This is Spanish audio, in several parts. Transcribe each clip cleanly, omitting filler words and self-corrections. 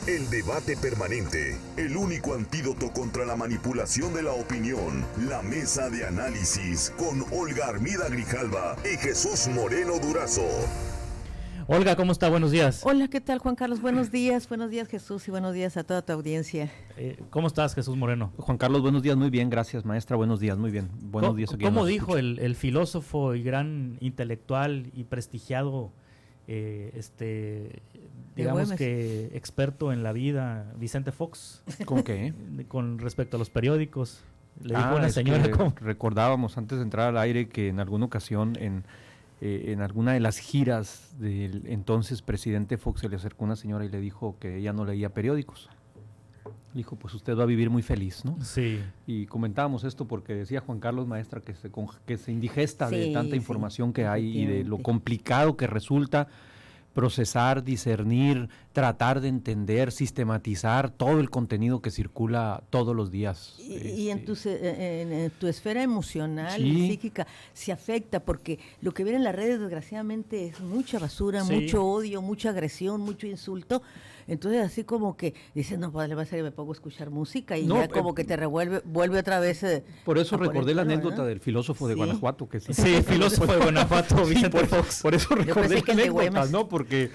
El debate permanente, el único antídoto contra la manipulación de la opinión. La mesa de análisis con Olga Armida Grijalva y Jesús Moreno Durazo. Olga, ¿cómo está? Buenos días. Hola, ¿qué tal, Juan Carlos? Buenos días Jesús, y buenos días a toda tu audiencia. ¿Cómo estás, Jesús Moreno? Juan Carlos, buenos días, muy bien, gracias, maestra, buenos días, muy bien. Buenos días aquí. ¿Cómo dijo el filósofo y gran intelectual y prestigiado, digamos que experto en la vida, Vicente Fox? ¿Con qué? Con respecto a los periódicos. Le dijo una señora recordábamos antes de entrar al aire que en alguna ocasión en alguna de las giras del entonces presidente Fox se le acercó una señora y le dijo que ella no leía periódicos. Le dijo, pues usted va a vivir muy feliz, ¿no? Sí. Y comentábamos esto porque decía Juan Carlos, maestra, que se indigesta de tanta información que hay y de lo complicado que resulta procesar, discernir, tratar de entender, sistematizar todo el contenido que circula todos los días. Y en tu esfera emocional y psíquica se afecta, porque lo que viene en las redes desgraciadamente es mucha basura, mucho odio, mucha agresión, mucho insulto. Entonces así como que dices, no, pues le va a ser que me pongo a escuchar música y ya como que te vuelve otra vez. Por eso recordé la anécdota del filósofo de Guanajuato. Que sí, filósofo de Guanajuato, Vicente Fox. Por eso recordé la anécdota, ¿no? Porque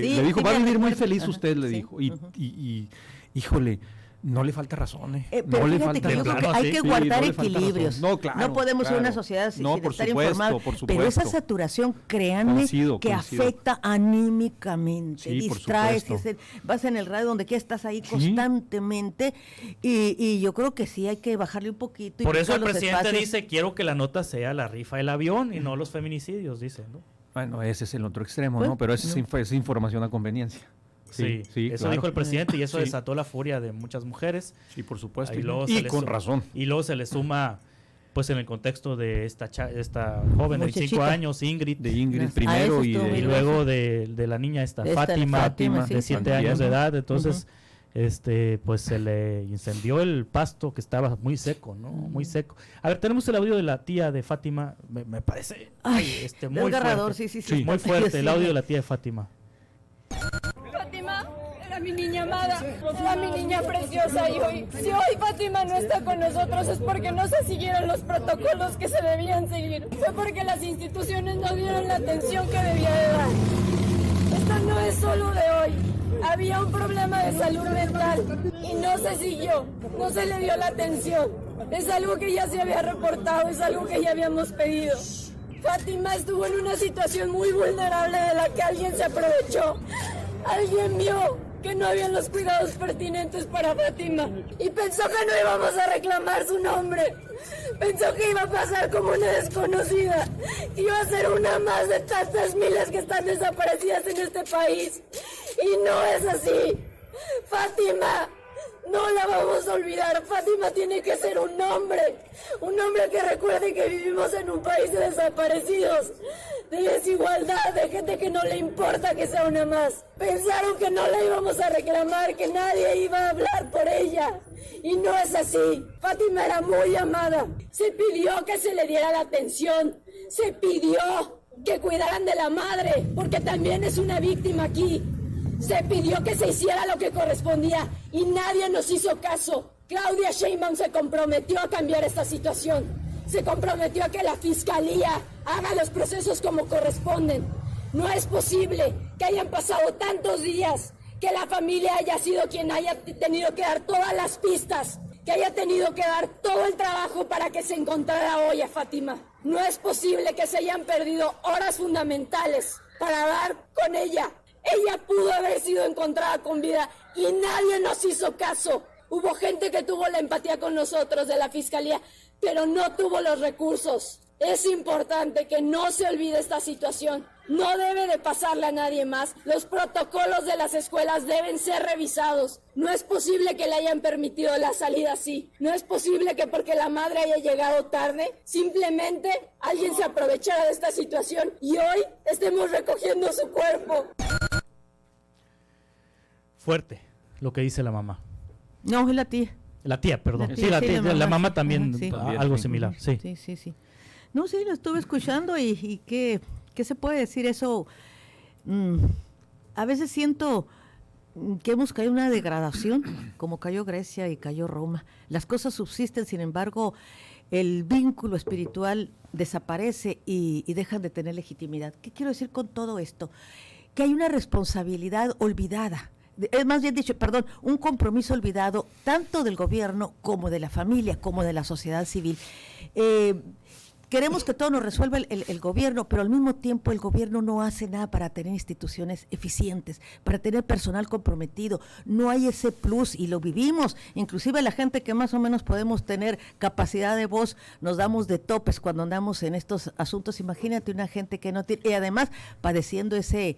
le dijo, va a vivir muy feliz usted, le dijo. Y híjole, no le falta razón, pero no le falta falta yo creo que hay que guardar equilibrios. No, claro, no podemos ser una sociedad sin estar informada, pero esa saturación, créanme, que afecta anímicamente, distraes, vas en el radio donde quieras, estás ahí constantemente, y yo creo que sí hay que bajarle un poquito. Por eso el presidente dice, quiero que la nota sea la rifa del avión y no los feminicidios, dice, ¿no? Bueno, ese es el otro extremo, ¿no? Pero esa es información a conveniencia. Sí, eso dijo el presidente y eso desató la furia de muchas mujeres. Sí, por supuesto. Y con razón. Y luego se le suma, pues en el contexto de esta joven de 25 años, Ingrid. De Ingrid primero y luego de la niña Fátima de 7 años de edad. Entonces, pues se le incendió el pasto que estaba muy seco, ¿no? Muy seco. A ver, tenemos el audio de la tía de Fátima, me parece muy desgarrador, fuerte. Sí, muy fuerte, el audio de la tía de Fátima. Fátima era mi niña amada, era mi niña preciosa, y si hoy Fátima no está con nosotros es porque no se siguieron los protocolos que se debían seguir. Fue porque las instituciones no dieron la atención que debía de dar. Esto no es solo de hoy. Había un problema de salud mental y no se siguió, no se le dio la atención. Es algo que ya se había reportado, es algo que ya habíamos pedido. Fátima estuvo en una situación muy vulnerable de la que alguien se aprovechó. Alguien vio que no habían los cuidados pertinentes para Fátima y pensó que no íbamos a reclamar su nombre. Pensó que iba a pasar como una desconocida, iba a ser una más de tantas miles que están desaparecidas en este país. Y no es así. Fátima no la vamos a olvidar. Fátima tiene que ser un hombre que recuerde que vivimos en un país de desaparecidos, de desigualdad, de gente que no le importa que sea una más. Pensaron que no la íbamos a reclamar, que nadie iba a hablar por ella, y no es así. Fátima era muy amada. Se pidió que se le diera la atención, se pidió que cuidaran de la madre, porque también es una víctima aquí. Se pidió que se hiciera lo que correspondía y nadie nos hizo caso. Claudia Sheinbaum se comprometió a cambiar esta situación. Se comprometió a que la fiscalía haga los procesos como corresponden. No es posible que hayan pasado tantos días, que la familia haya sido quien haya tenido que dar todas las pistas, que haya tenido que dar todo el trabajo para que se encontrara hoy a Fátima. No es posible que se hayan perdido horas fundamentales para dar con ella. Ella pudo haber sido encontrada con vida y nadie nos hizo caso. Hubo gente que tuvo la empatía con nosotros de la fiscalía, pero no tuvo los recursos. Es importante que no se olvide esta situación. No debe de pasarle a nadie más. Los protocolos de las escuelas deben ser revisados. No es posible que le hayan permitido la salida así. No es posible que porque la madre haya llegado tarde, simplemente alguien se aprovechara de esta situación y hoy estemos recogiendo su cuerpo. Fuerte lo que dice la mamá. No, es la tía. La tía, perdón. La tía, la mamá también, algo similar. Sí. No, sí, lo estuve escuchando y ¿qué se puede decir eso? A veces siento que hemos caído en una degradación, como cayó Grecia y cayó Roma. Las cosas subsisten, sin embargo, el vínculo espiritual desaparece y dejan de tener legitimidad. ¿Qué quiero decir con todo esto? Que hay una responsabilidad olvidada, más bien dicho, perdón, un compromiso olvidado tanto del gobierno como de la familia, como de la sociedad civil. Queremos que todo nos resuelva el gobierno, pero al mismo tiempo el gobierno no hace nada para tener instituciones eficientes, para tener personal comprometido. No hay ese plus y lo vivimos. Inclusive la gente que más o menos podemos tener capacidad de voz, nos damos de topes cuando andamos en estos asuntos. Imagínate una gente que no tiene, y además padeciendo ese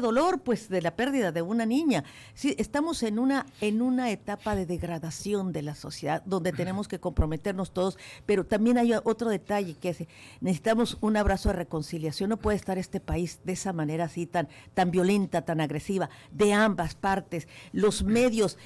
dolor pues de la pérdida de una niña. Sí, estamos en una etapa de degradación de la sociedad donde tenemos que comprometernos todos, pero también hay otro detalle que necesitamos un abrazo de reconciliación. No puede estar este país de esa manera así tan violenta, tan agresiva, de ambas partes. Los medios,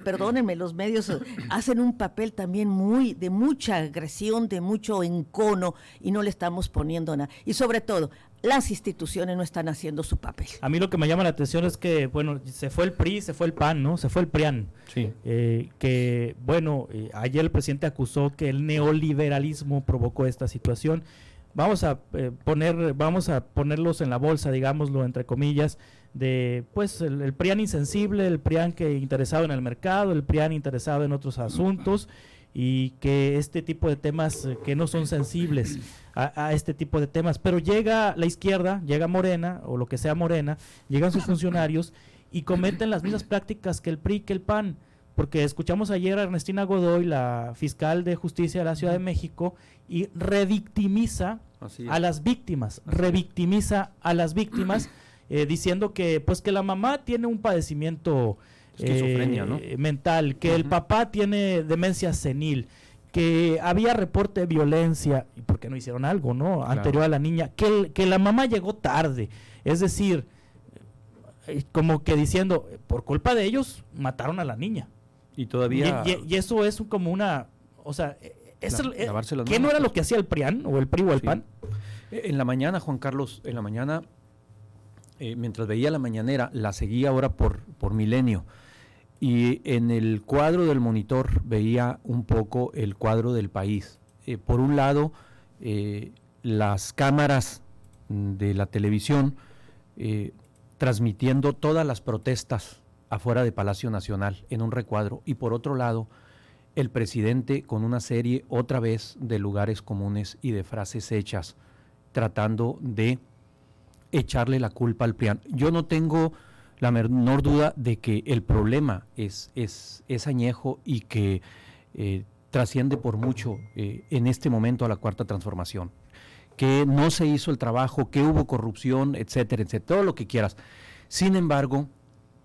perdónenme, los medios hacen un papel también de mucha agresión, de mucho encono, y no le estamos poniendo nada. Y sobre todo, las instituciones no están haciendo su papel. A mí lo que me llama la atención es que, bueno, se fue el PRI, se fue el PAN, ¿no? Se fue el PRIAN. Sí. Ayer el presidente acusó que el neoliberalismo provocó esta situación. Vamos a ponerlos en la bolsa, digámoslo, entre comillas, de pues el PRIAN insensible, el PRIAN que interesado en el mercado, el PRIAN interesado en otros asuntos, y que este tipo de temas que no son sensibles a este tipo de temas, pero llega la izquierda, llega Morena, o lo que sea Morena, llegan sus funcionarios y cometen las mismas prácticas que el PRI, que el PAN, porque escuchamos ayer a Ernestina Godoy, la fiscal de justicia de la Ciudad de México, y revictimiza a las víctimas, diciendo que pues que la mamá tiene un padecimiento esquizofrenia, ¿no? mental, que el papá tiene demencia senil, que había reporte de violencia, y por qué no hicieron algo, ¿no? Claro. Anterior a la niña, que la mamá llegó tarde, es decir, como que diciendo, por culpa de ellos mataron a la niña. Y todavía... Y eso es como una, o sea, ¿qué no era lo que hacía el PRIAN, o el PRI o el PAN? En la mañana, Juan Carlos, mientras veía la mañanera, la seguía ahora por Milenio, y en el cuadro del monitor veía un poco el cuadro del país. Por un lado, las cámaras de la televisión transmitiendo todas las protestas afuera de Palacio Nacional en un recuadro, y por otro lado, el presidente con una serie otra vez de lugares comunes y de frases hechas, tratando de echarle la culpa al PRIAN. Yo no tengo la menor duda de que el problema es añejo y que trasciende por mucho en este momento a la Cuarta Transformación, que no se hizo el trabajo, que hubo corrupción, etcétera, etcétera, todo lo que quieras. Sin embargo,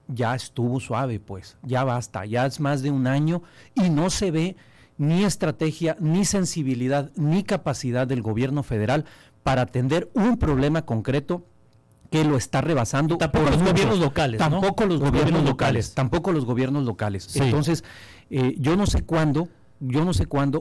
ya estuvo suave, pues, ya basta, ya es más de un año y no se ve ni estrategia, ni sensibilidad, ni capacidad del gobierno federal para atender un problema concreto que lo está rebasando. Y tampoco los gobiernos locales, tampoco los gobiernos locales. Sí. Entonces, yo no sé cuándo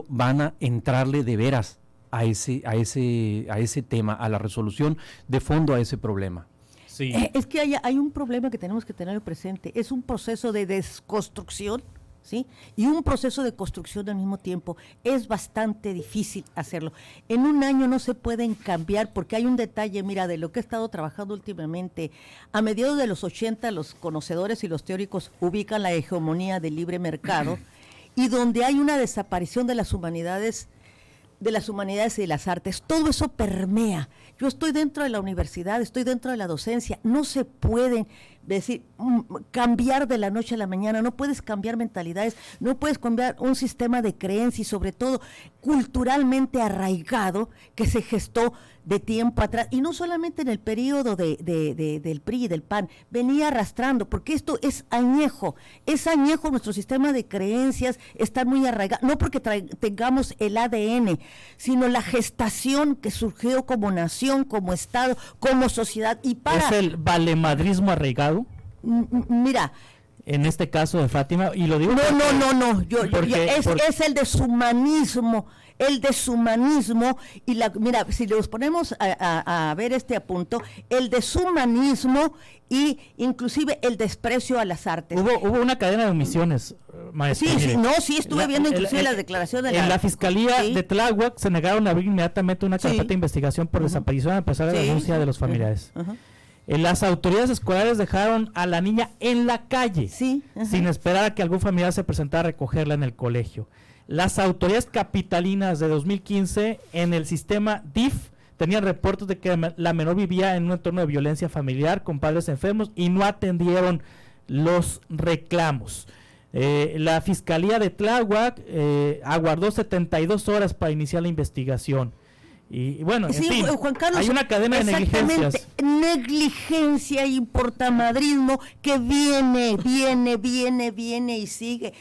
van a entrarle de veras a ese tema, a la resolución de fondo a ese problema. Sí. Es que hay un problema que tenemos que tener presente. Es un proceso de desconstrucción, ¿sí? Y un proceso de construcción al mismo tiempo. Es bastante difícil hacerlo. En un año no se pueden cambiar, porque hay un detalle, mira, de lo que he estado trabajando últimamente. A mediados de los 80, los conocedores y los teóricos ubican la hegemonía del libre mercado, y donde hay una desaparición de las humanidades y de las artes. Todo eso permea. Yo estoy dentro de la universidad, estoy dentro de la docencia. No se pueden cambiar de la noche a la mañana, no puedes cambiar mentalidades, no puedes cambiar un sistema de creencia, y sobre todo culturalmente arraigado, que se gestó de tiempo atrás, y no solamente en el periodo del PRI y del PAN, venía arrastrando, porque esto es añejo nuestro sistema de creencias, está muy arraigado, no porque tengamos el ADN, sino la gestación que surgió como nación, como Estado, como sociedad. Y ¿Es el valemadrismo arraigado? Mira, en este caso de Fátima, y lo digo no, es el deshumanismo, y mira, si los ponemos a ver este apunto, el deshumanismo y inclusive el desprecio a las artes. Hubo una cadena de omisiones, maestra. Sí, estuve viendo inclusive la declaración de la Fiscalía de Tláhuac se negaron a abrir inmediatamente una carpeta de investigación por desaparición a pesar de la denuncia de los familiares. Las autoridades escolares dejaron a la niña en la calle, sin esperar a que algún familiar se presentara a recogerla en el colegio. Las autoridades capitalinas de 2015 en el sistema DIF tenían reportes de que la menor vivía en un entorno de violencia familiar con padres enfermos y no atendieron los reclamos. La Fiscalía de Tláhuac aguardó 72 horas para iniciar la investigación. Y bueno, en fin, Juan Carlos, hay una cadena de negligencias. Negligencia y portamadrismo que viene y sigue.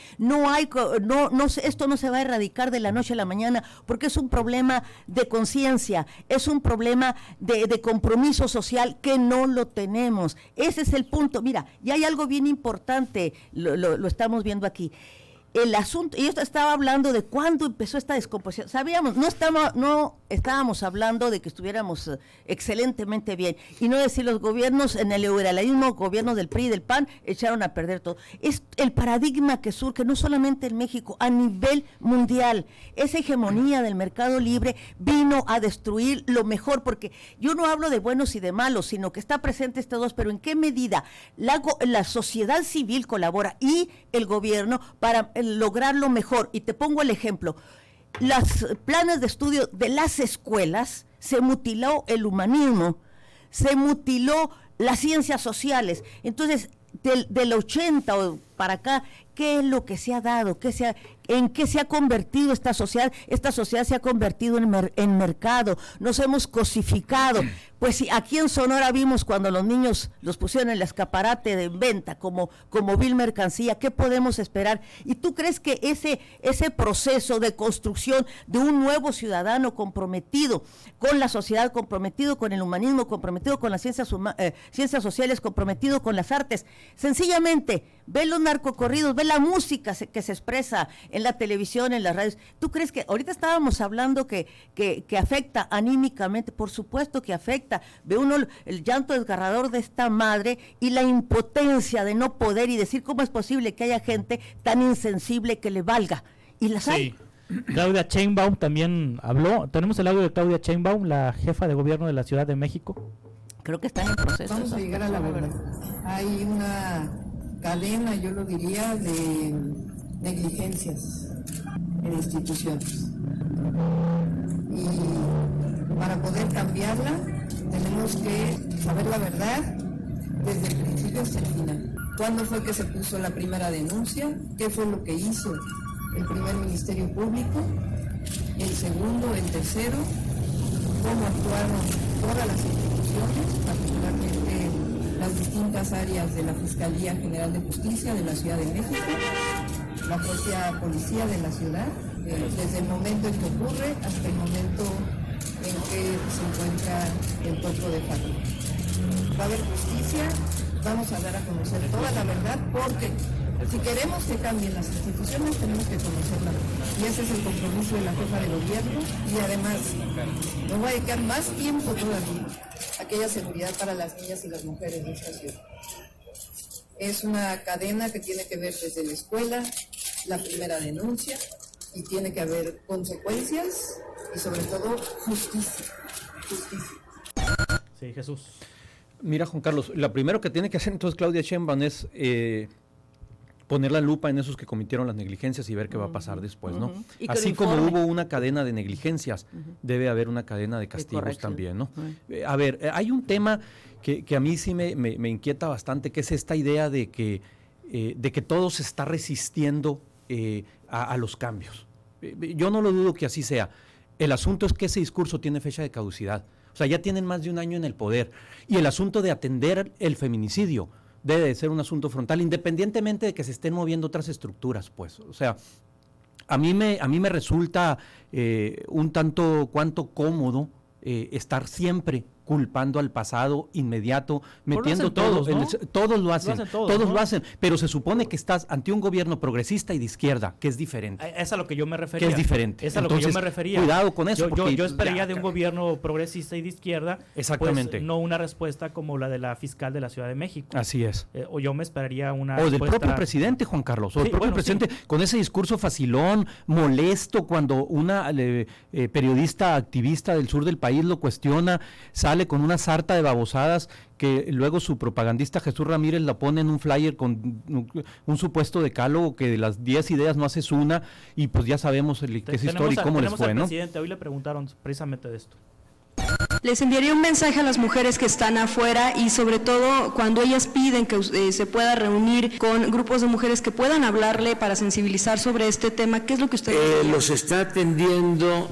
Esto no se va a erradicar de la noche a la mañana porque es un problema de conciencia, es un problema de compromiso social que no lo tenemos. Ese es el punto. Mira, y hay algo bien importante, lo estamos viendo aquí. El asunto, y yo estaba hablando de cuándo empezó esta descomposición. No estábamos hablando de que estuviéramos excelentemente bien, y no decir los gobiernos en el neoliberalismo, gobiernos del PRI y del PAN echaron a perder todo. Es el paradigma que surge no solamente en México, a nivel mundial. Esa hegemonía del mercado libre vino a destruir lo mejor, porque yo no hablo de buenos y de malos, sino que está presente estos dos, pero ¿en qué medida la sociedad civil colabora y el gobierno para lograr lo mejor? Y te pongo el ejemplo. Los planes de estudio de las escuelas, se mutiló el humanismo, se mutiló las ciencias sociales. Entonces, del 80 o para acá, ¿qué es lo que se ha dado? ¿En qué se ha convertido esta sociedad? Esta sociedad se ha convertido en mercado, nos hemos cosificado. Pues sí, aquí en Sonora vimos cuando los niños los pusieron en el escaparate de venta como vil mercancía. ¿Qué podemos esperar? ¿Y tú crees que ese proceso de construcción de un nuevo ciudadano comprometido con la sociedad, comprometido con el humanismo, comprometido con las ciencias sociales, comprometido con las artes, sencillamente ve los narcocorridos, ve la música que se expresa en la televisión, en las radios? ¿Tú crees que ahorita estábamos hablando que afecta anímicamente? Por supuesto que afecta. Ve uno el llanto desgarrador de esta madre y la impotencia de no poder y decir cómo es posible que haya gente tan insensible que le valga. Y las hay. Claudia Sheinbaum también habló. Tenemos el audio de Claudia Sheinbaum, la jefa de gobierno de la Ciudad de México. Creo que está en proceso. Vamos a llegar a la verdad. Hay una cadena, yo lo diría, de negligencias en instituciones. Y para poder cambiarla, tenemos que saber la verdad desde el principio hasta el final. ¿Cuándo fue que se puso la primera denuncia? ¿Qué fue lo que hizo el primer Ministerio Público? El segundo, el tercero, cómo actuaron todas las instituciones, particularmente las distintas áreas de la Fiscalía General de Justicia de la Ciudad de México, la propia policía de la ciudad, desde el momento en que ocurre hasta el momento en que se encuentra el cuerpo de Fátima. Va a haber justicia, vamos a dar a conocer toda la verdad, porque si queremos que cambien las instituciones, tenemos que conocer la verdad. Y ese es el compromiso de la jefa de gobierno, y además nos va a dedicar más tiempo todavía a aquella seguridad para las niñas y las mujeres de esta ciudad. Es una cadena que tiene que ver desde la escuela, la primera denuncia, y tiene que haber consecuencias y sobre todo justicia. Sí, Jesús. Mira, Juan Carlos, lo primero que tiene que hacer entonces Claudia Sheinbaum es poner la lupa en esos que cometieron las negligencias y ver qué va a pasar después, ¿no? Así como hubo una cadena de negligencias, debe haber una cadena de castigos también, ¿no? A ver, hay un tema que a mí sí me inquieta bastante, que es esta idea de que todo se está resistiendo a los cambios. Yo no lo dudo que así sea. El asunto es que ese discurso tiene fecha de caducidad. O sea, ya tienen más de un año en el poder. Y el asunto de atender el feminicidio debe de ser un asunto frontal, independientemente de que se estén moviendo otras estructuras, pues. O sea, a mí me resulta un tanto cuanto cómodo estar siempre culpando al pasado inmediato, metiendo todos, ¿no? Todos lo hacen, todos ¿no? lo hacen, pero se supone que estás ante un gobierno progresista y de izquierda, que es diferente. Es a lo que yo me refería. Que es diferente. Es a lo que yo me refería. Cuidado con eso. Yo esperaría de un gobierno progresista y de izquierda, exactamente, pues, no una respuesta como la de la fiscal de la Ciudad de México. Así es. O yo me esperaría una o respuesta... del propio presidente, Juan Carlos, o del propio presidente, con ese discurso facilón, molesto, cuando una periodista activista del sur del país lo cuestiona, sale con una sarta de babosadas que luego su propagandista Jesús Ramírez la pone en un flyer con un supuesto decálogo que de las 10 ideas no haces una, y pues ya sabemos que es historia y cómo les fue, ¿no? Presidente, hoy le preguntaron precisamente de esto. Les enviaría un mensaje a las mujeres que están afuera y sobre todo cuando ellas piden que se pueda reunir con grupos de mujeres que puedan hablarle para sensibilizar sobre este tema. ¿Qué es lo que usted diría? Los está atendiendo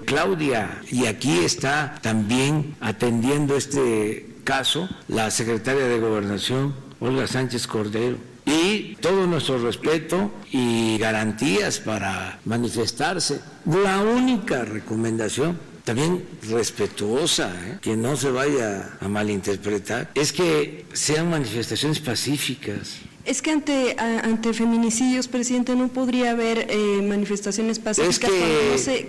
Claudia, y aquí está también atendiendo este caso la secretaria de Gobernación, Olga Sánchez Cordero. Y todo nuestro respeto y garantías para manifestarse. La única recomendación, también respetuosa, que no se vaya a malinterpretar, es que sean manifestaciones pacíficas. Es que ante feminicidios, presidente, no podría haber manifestaciones pacíficas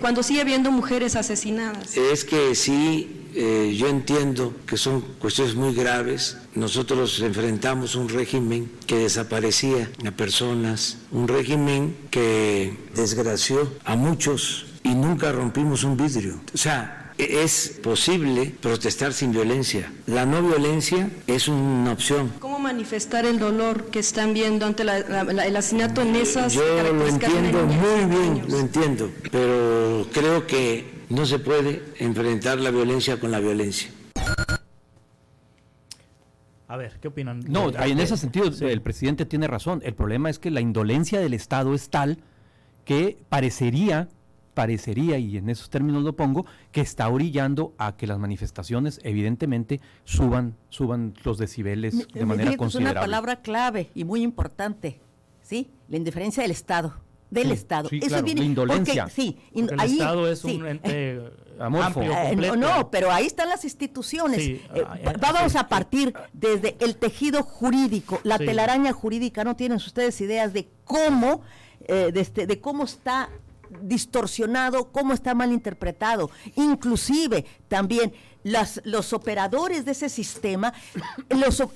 cuando sigue habiendo mujeres asesinadas. Es que sí. Yo entiendo que son cuestiones muy graves. Nosotros enfrentamos un régimen que desaparecía a personas, un régimen que desgració a muchos y nunca rompimos un vidrio. O sea, es posible protestar sin violencia. La no violencia es una opción. ¿Cómo manifestar el dolor que están viendo ante el asesinato en esas características? Yo lo entiendo muy bien, lo entiendo, pero creo que no se puede enfrentar la violencia con la violencia. A ver, ¿qué opinan? No, en ese sentido sí, el presidente tiene razón. El problema es que la indolencia del Estado es tal que parecería, y en esos términos lo pongo, que está orillando a que las manifestaciones evidentemente suban los decibeles de manera considerable. Es una palabra clave y muy importante, ¿sí? La indiferencia del Estado. Del Estado. Sí, eso claro, viene, la indolencia. Porque el Estado es un ente amplio, completo. No, pero ahí están las instituciones. Sí, vamos a partir desde el tejido jurídico, la telaraña jurídica. No tienen ustedes ideas de cómo, de cómo está distorsionado, cómo está mal interpretado. Inclusive también los operadores de ese sistema,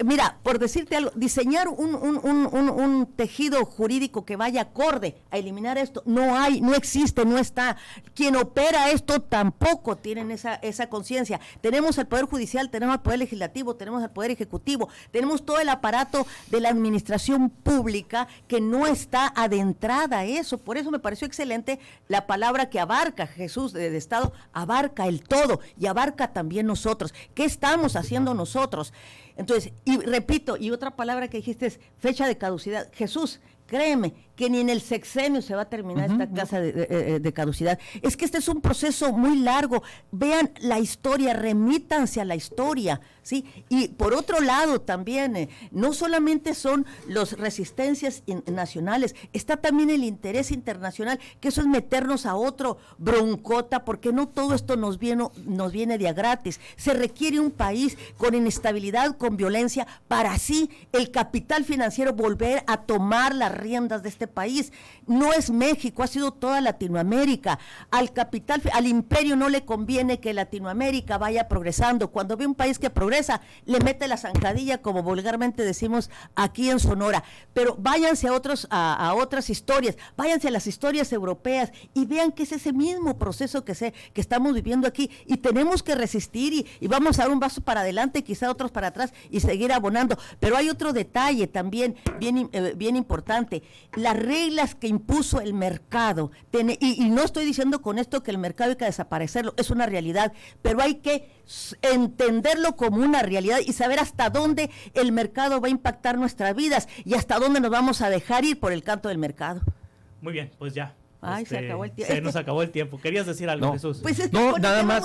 mira, por decirte algo, diseñar un tejido jurídico que vaya acorde a eliminar esto, no existe, no está. Quien opera esto tampoco tienen esa conciencia. Tenemos el Poder Judicial, tenemos el Poder Legislativo, tenemos el Poder Ejecutivo, tenemos todo el aparato de la administración pública que no está adentrada a eso. Por eso me pareció excelente la palabra que abarca Jesús de Estado, abarca el todo y abarca también nosotros. ¿Qué estamos haciendo nosotros? Entonces, y repito, y otra palabra que dijiste es fecha de caducidad. Jesús, créeme que ni en el sexenio se va a terminar esta casa de caducidad. Es que este es un proceso muy largo. Vean la historia, remítanse a la historia, ¿sí? Y por otro lado también, no solamente son las resistencias nacionales, está también el interés internacional, que eso es meternos a otro broncota, porque no todo esto nos viene de a gratis. Se requiere un país con inestabilidad, con violencia, para así el capital financiero volver a tomar las riendas de este país. No es México, ha sido toda Latinoamérica. Al imperio no le conviene que Latinoamérica vaya progresando. Cuando ve un país que progresa, le mete la zancadilla, como vulgarmente decimos aquí en Sonora. Pero váyanse a otras historias, váyanse a las historias europeas y vean que es ese mismo proceso que estamos viviendo aquí, y tenemos que resistir y vamos a dar un paso para adelante, quizá otros para atrás, y seguir abonando. Pero hay otro detalle también bien importante: las reglas que impuso el mercado, y no estoy diciendo con esto que el mercado hay que desaparecerlo, es una realidad, pero hay que entenderlo como una realidad y saber hasta dónde el mercado va a impactar nuestras vidas y hasta dónde nos vamos a dejar ir por el canto del mercado. Muy bien, pues ya. Ay, se acabó el tiempo. Se nos acabó el tiempo. ¿Querías decir algo, no, Jesús? Pues no, nada más,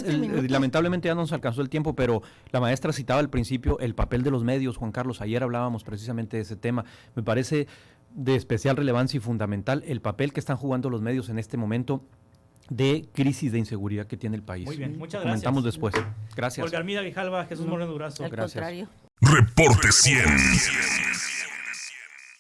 lamentablemente ya no nos alcanzó el tiempo, pero la maestra citaba al principio el papel de los medios, Juan Carlos. Ayer hablábamos precisamente de ese tema. Me parece de especial relevancia y fundamental el papel que están jugando los medios en este momento. de crisis de inseguridad que tiene el país. Muy bien, muchas gracias. Comentamos después. Gracias. Olga Armida Grijalva, Jesús Moreno Durazo. Al contrario. Reporte 100.